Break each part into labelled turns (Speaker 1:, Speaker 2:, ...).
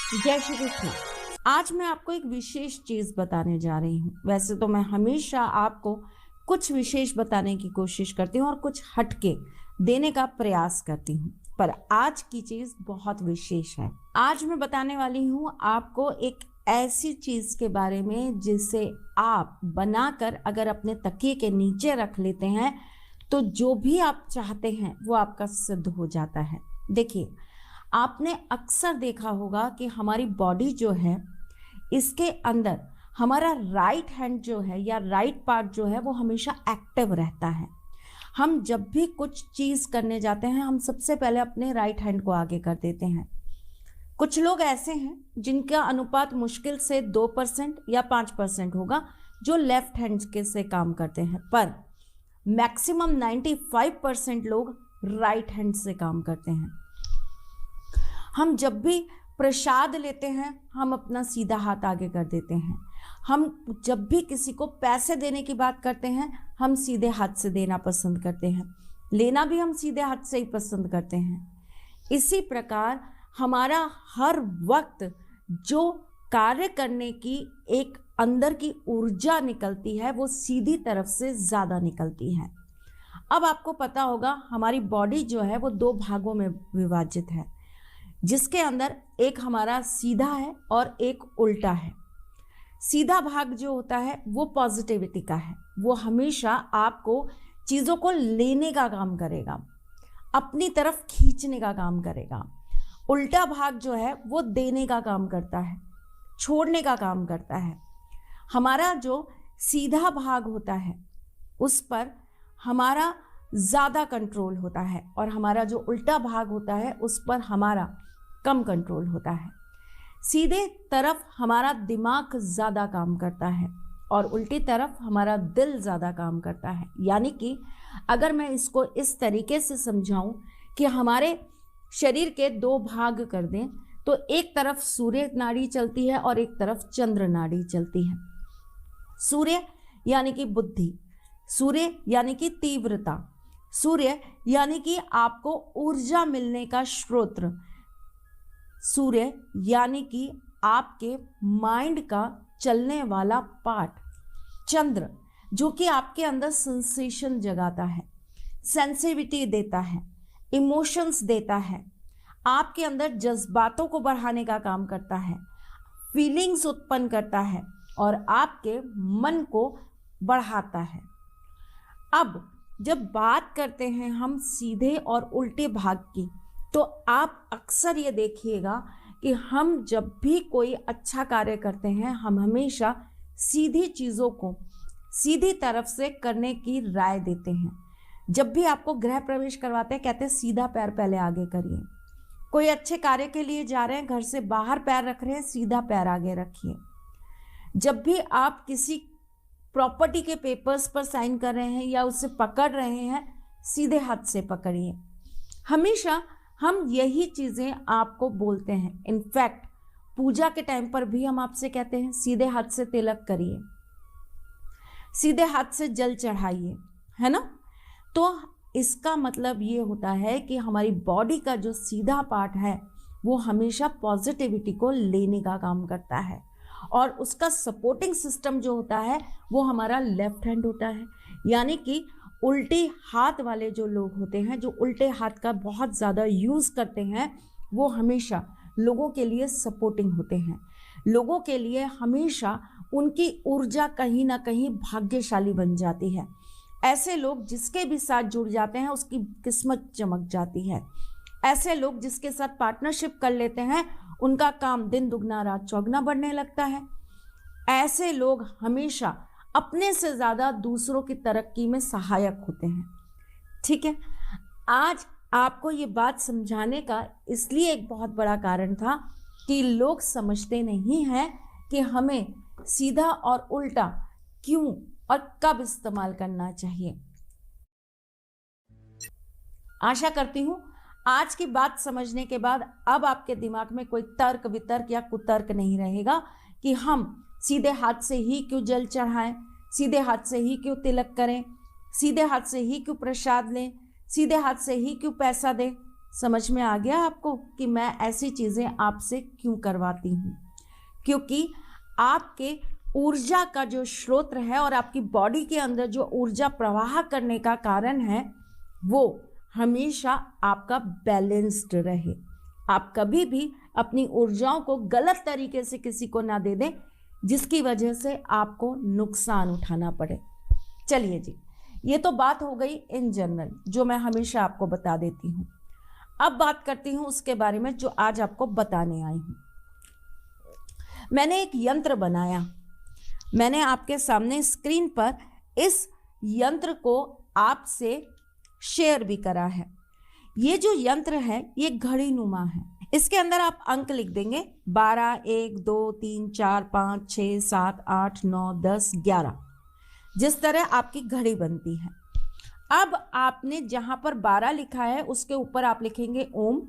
Speaker 1: जय श्री कृष्ण। आज मैं आपको एक विशेष चीज बताने जा रही हूँ। वैसे तो मैं हमेशा आपको कुछ विशेष बताने की कोशिश करती हूँ और कुछ हटके देने का प्रयास करती हूँ, पर आज की चीज बहुत विशेष है। आज मैं बताने वाली हूँ आपको एक ऐसी चीज के बारे में जिसे आप बनाकर अगर अपने तकिए के नीचे रख लेते हैं तो जो भी आप चाहते हैं वो आपका सिद्ध हो जाता है। देखिए, आपने अक्सर देखा होगा कि हमारी बॉडी जो है, इसके अंदर हमारा राइट हैंड जो है या राइट पार्ट जो है वो हमेशा एक्टिव रहता है। हम जब भी कुछ चीज़ करने जाते हैं हम सबसे पहले अपने राइट हैंड को आगे कर देते हैं। कुछ लोग ऐसे हैं जिनका अनुपात मुश्किल से 2% या 5% होगा जो लेफ्ट हैंड के से काम करते हैं, पर मैक्सिमम 95% लोग राइट हैंड से काम करते हैं। हम जब भी प्रसाद लेते हैं हम अपना सीधा हाथ आगे कर देते हैं। हम जब भी किसी को पैसे देने की बात करते हैं हम सीधे हाथ से देना पसंद करते हैं, लेना भी हम सीधे हाथ से ही पसंद करते हैं। इसी प्रकार हमारा हर वक्त जो कार्य करने की एक अंदर की ऊर्जा निकलती है वो सीधी तरफ से ज़्यादा निकलती है। अब आपको पता होगा हमारी बॉडी जो है वो 2 भागों में विभाजित है, जिसके अंदर एक हमारा सीधा है और एक उल्टा है। सीधा भाग जो होता है वो पॉजिटिविटी का है, वो हमेशा आपको चीज़ों को लेने का काम करेगा, अपनी तरफ खींचने का काम करेगा। उल्टा भाग जो है वो देने का काम करता है, छोड़ने का काम करता है। हमारा जो सीधा भाग होता है उस पर हमारा ज़्यादा कंट्रोल होता है और हमारा जो उल्टा भाग होता है उस पर हमारा कम कंट्रोल होता है। सीधे तरफ हमारा दिमाग ज़्यादा काम करता है और उल्टी तरफ हमारा दिल ज़्यादा काम करता है। यानी कि अगर मैं इसको इस तरीके से समझाऊं कि हमारे शरीर के 2 भाग कर दें तो एक तरफ सूर्य नाड़ी चलती है और एक तरफ चंद्र नाड़ी चलती है। सूर्य यानी कि बुद्धि, सूर्य यानी कि तीव्रता, सूर्य यानी कि आपको ऊर्जा मिलने का स्रोत, सूर्य यानी कि आपके माइंड का चलने वाला पार्ट, चंद्र जो कि आपके अंदर सेंसेशन जगाता है, सेंसिटिविटी देता है, इमोशंस देता है, आपके अंदर जज्बातों को बढ़ाने का काम करता है, फीलिंग्स उत्पन्न करता है और आपके मन को बढ़ाता है। अब जब बात करते हैं हम सीधे और उल्टे भाग की, तो आप अक्सर ये देखिएगा कि हम जब भी कोई अच्छा कार्य करते हैं हम हमेशा सीधी चीज़ों को सीधी तरफ से करने की राय देते हैं। जब भी आपको गृह प्रवेश करवाते हैं कहते हैं सीधा पैर पहले आगे करिए। कोई अच्छे कार्य के लिए जा रहे हैं, घर से बाहर पैर रख रहे हैं, सीधा पैर आगे रखिए। जब भी आप किसी प्रॉपर्टी के पेपर्स पर साइन कर रहे हैं या उसे पकड़ रहे हैं सीधे हाथ से पकड़िए। हमेशा हम यही चीज़ें आपको बोलते हैं। इनफैक्ट पूजा के टाइम पर भी हम आपसे कहते हैं सीधे हाथ से तिलक करिए, सीधे हाथ से जल चढ़ाइए, है ना। तो इसका मतलब ये होता है कि हमारी बॉडी का जो सीधा पार्ट है वो हमेशा पॉजिटिविटी को लेने का काम करता है और उसका सपोर्टिंग सिस्टम जो होता है वो हमारा लेफ्ट हैंड होता है। यानी कि उल्टे हाथ वाले जो लोग होते हैं, जो उल्टे हाथ का बहुत ज़्यादा यूज़ करते हैं, वो हमेशा लोगों के लिए सपोर्टिंग होते हैं, लोगों के लिए हमेशा उनकी ऊर्जा कहीं ना कहीं भाग्यशाली बन जाती है। ऐसे लोग जिसके भी साथ जुड़ जाते हैं उसकी किस्मत चमक जाती है। ऐसे लोग जिसके साथ पार्टनरशिप कर लेते हैं उनका काम दिन दुगना रात चौगुना बढ़ने लगता है। ऐसे लोग हमेशा अपने से ज़्यादा दूसरों की तरक्की में सहायक होते हैं। ठीक है, आज आपको ये बात समझाने का इसलिए एक बहुत बड़ा कारण था कि लोग समझते नहीं हैं कि हमें सीधा और उल्टा क्यों और कब इस्तेमाल करना चाहिए। आशा करती हूँ आज की बात समझने के बाद अब आपके दिमाग में कोई तर्क वितर्क या कुतर्क नहीं रहेगा कि हम सीधे हाथ से ही क्यों जल चढ़ाएं, सीधे हाथ से ही क्यों तिलक करें, सीधे हाथ से ही क्यों प्रसाद लें, सीधे हाथ से ही क्यों पैसा दें, समझ में आ गया आपको कि मैं ऐसी चीज़ें आपसे क्यों करवाती हूँ? क्योंकि आपके ऊर्जा का जो स्रोत है और आपकी बॉडी के अंदर जो ऊर्जा प्रवाह करने का कारण है वो हमेशा आपका बैलेंस्ड रहे। आप कभी भी अपनी ऊर्जाओं को गलत तरीके से किसी को ना दे दें जिसकी वजह से आपको नुकसान उठाना पड़े। चलिए जी, ये तो बात हो गई इन जनरल जो मैं हमेशा आपको बता देती हूँ। अब बात करती हूँ उसके बारे में जो आज आपको बताने आई हूँ। मैंने एक यंत्र बनाया, मैंने आपके सामने स्क्रीन पर इस यंत्र को आपसे शेयर भी करा है। ये जो यंत्र है ये घड़ी नुमा है। इसके अंदर आप अंक लिख देंगे 12, 1, 2, 3, 4, 5, 6, 7, 8, 9, 10, 11, जिस तरह आपकी घड़ी बनती है। अब आपने जहां पर 12 लिखा है उसके ऊपर आप लिखेंगे ओम,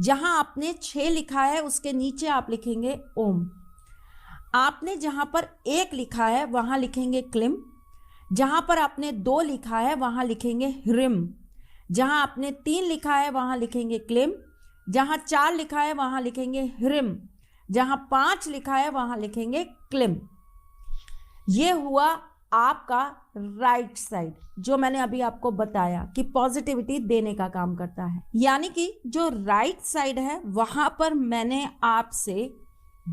Speaker 1: जहां आपने 6 लिखा है उसके नीचे आप लिखेंगे ओम, आपने जहां पर 1 लिखा है वहां लिखेंगे क्लिम, जहां पर आपने 2 लिखा है वहां लिखेंगे ह्रिम, जहां आपने 3 लिखा है वहां लिखेंगे क्लिम, जहां 4 लिखा है वहां लिखेंगे ह्रिम, जहां 5 लिखा है वहां लिखेंगे क्लिम। ये हुआ आपका राइट साइड जो मैंने अभी आपको बताया कि पॉजिटिविटी देने का काम करता है। यानी कि जो राइट साइड है वहां पर मैंने आपसे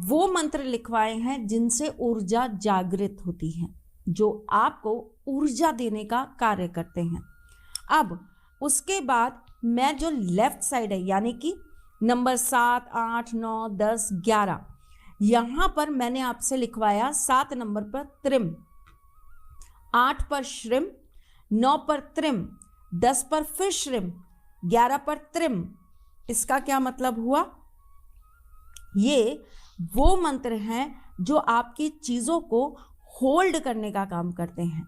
Speaker 1: वो मंत्र लिखवाए हैं जिनसे ऊर्जा जागृत होती है, जो आपको ऊर्जा देने का कार्य करते हैं। अब उसके बाद मैं जो लेफ्ट साइड है यानी कि नंबर 7, 8, 9, 10, 11, यहां पर मैंने आपसे लिखवाया 7 नंबर पर त्रिम, 8 पर श्रिम, 9 पर त्रिम, 10 पर फिर श्रिम, 11 पर त्रिम। इसका क्या मतलब हुआ? ये वो मंत्र हैं जो आपकी चीजों को होल्ड करने का काम करते हैं।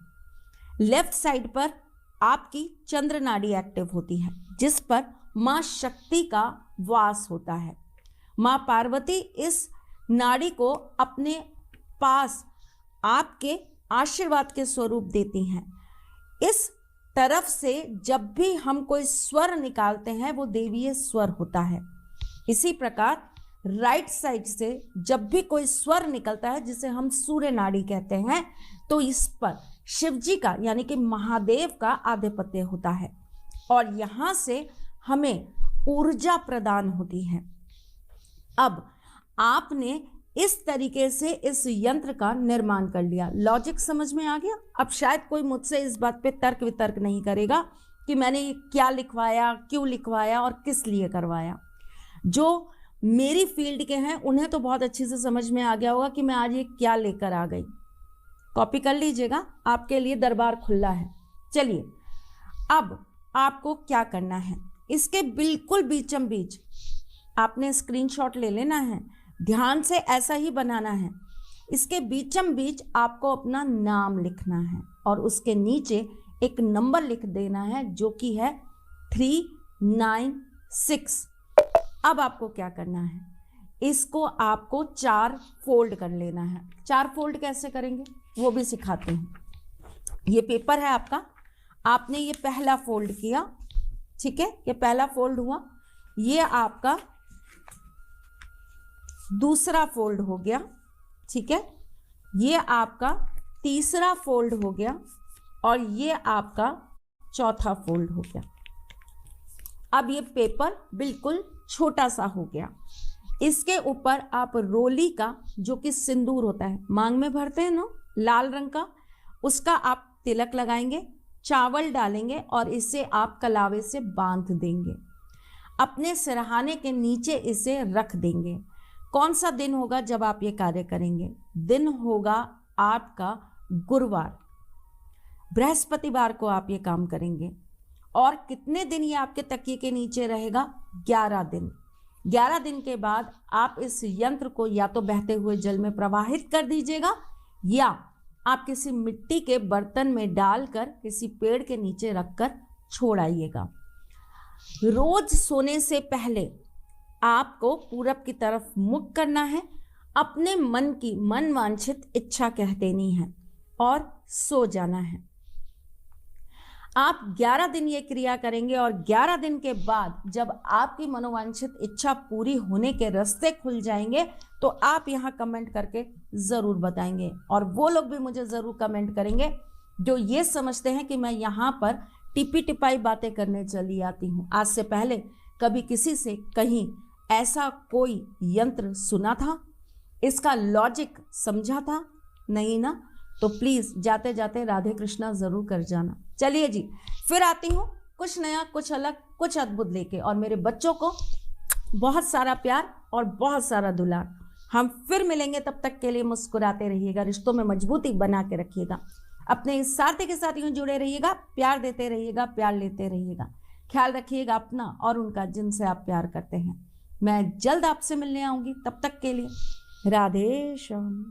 Speaker 1: लेफ्ट साइड पर आपकी चंद्र नाड़ी एक्टिव होती है जिस पर मां शक्ति का वास होता है। मां पार्वती इस नाड़ी को अपने पास आपके आशीर्वाद के स्वरूप देती हैं। इस तरफ से जब भी हम कोई स्वर निकालते हैं वो देवीय स्वर होता है। इसी प्रकार राइट साइड से जब भी कोई स्वर निकलता है जिसे हम सूर्य नाड़ी कहते हैं तो इस पर शिव जी का यानी कि महादेव का आधिपत्य होता है और यहां से हमें ऊर्जा प्रदान होती है। अब आपने इस तरीके से इस यंत्र का निर्माण कर लिया। लॉजिक समझ में आ गया? अब शायद कोई मुझसे इस बात पे तर्क वितर्क नहीं करेगा कि मैंने क्या लिखवाया, क्यों लिखवाया और किस लिए करवाया। जो मेरी फील्ड के हैं उन्हें तो बहुत अच्छे से समझ में आ गया होगा कि मैं आज ये क्या लेकर आ गई। कॉपी कर लीजिएगा, आपके लिए दरबार खुला है। चलिए, अब आपको क्या करना है, इसके बिल्कुल बीचम बीच आपने स्क्रीनशॉट ले लेना है, ध्यान से ऐसा ही बनाना है। इसके बीचम बीच आपको अपना नाम लिखना है और उसके नीचे एक नंबर लिख देना है जो कि है 396। अब आपको क्या करना है, इसको आपको 4 फोल्ड कर लेना है। 4 फोल्ड कैसे करेंगे वो भी सिखाते हैं। ये पेपर है आपका, आपने ये पहला फोल्ड किया, ठीक है, ये पहला फोल्ड हुआ। ये आपका दूसरा फोल्ड हो गया, ठीक है, ये आपका तीसरा फोल्ड हो गया और ये आपका चौथा फोल्ड हो गया। अब ये पेपर बिल्कुल छोटा सा हो गया। इसके ऊपर आप रोली का, जो कि सिंदूर होता है, मांग में भरते हैं ना, लाल रंग का, उसका आप तिलक लगाएंगे, चावल डालेंगे और इसे आप कलावे से बांध देंगे। अपने सिरहाने के नीचे इसे रख देंगे। कौन सा दिन होगा जब आप ये कार्य करेंगे? दिन होगा आपका गुरुवार, बृहस्पतिवार को आप ये काम करेंगे। और कितने दिन ये आपके तकिए के नीचे रहेगा? 11 दिन। 11 दिन के बाद आप इस यंत्र को या तो बहते हुए जल में प्रवाहित कर दीजिएगा या आप किसी मिट्टी के बर्तन में डालकर किसी पेड़ के नीचे रखकर छोड़ आइएगा। रोज सोने से पहले आपको पूरब की तरफ मुख करना है, अपने मन की मन वांछित इच्छा कह देनी है और सो जाना है। आप 11 दिन ये क्रिया करेंगे और 11 दिन के बाद जब आपकी मनोवांछित इच्छा पूरी होने के रास्ते खुल जाएंगे तो आप यहाँ कमेंट करके ज़रूर बताएंगे। और वो लोग भी मुझे ज़रूर कमेंट करेंगे जो ये समझते हैं कि मैं यहाँ पर टिपी टिपाई बातें करने चली आती हूँ। आज से पहले कभी किसी से कहीं ऐसा कोई यंत्र सुना था, इसका लॉजिक समझा था? नहीं ना? तो प्लीज़ जाते जाते राधे कृष्णा ज़रूर कर जाना। चलिए जी, फिर आती हूँ कुछ नया, कुछ अलग, कुछ अद्भुत लेके। और मेरे बच्चों को बहुत सारा प्यार और बहुत सारा दुलार। हम फिर मिलेंगे, तब तक के लिए मुस्कुराते रहिएगा, रिश्तों में मजबूती बना के रखिएगा, अपने इस साथी के साथ यूं जुड़े रहिएगा, प्यार देते रहिएगा, प्यार लेते रहिएगा। ख्याल रखिएगा अपना और उनका जिनसे आप प्यार करते हैं। मैं जल्द आपसे मिलने आऊँगी, तब तक के लिए राधे श्याम।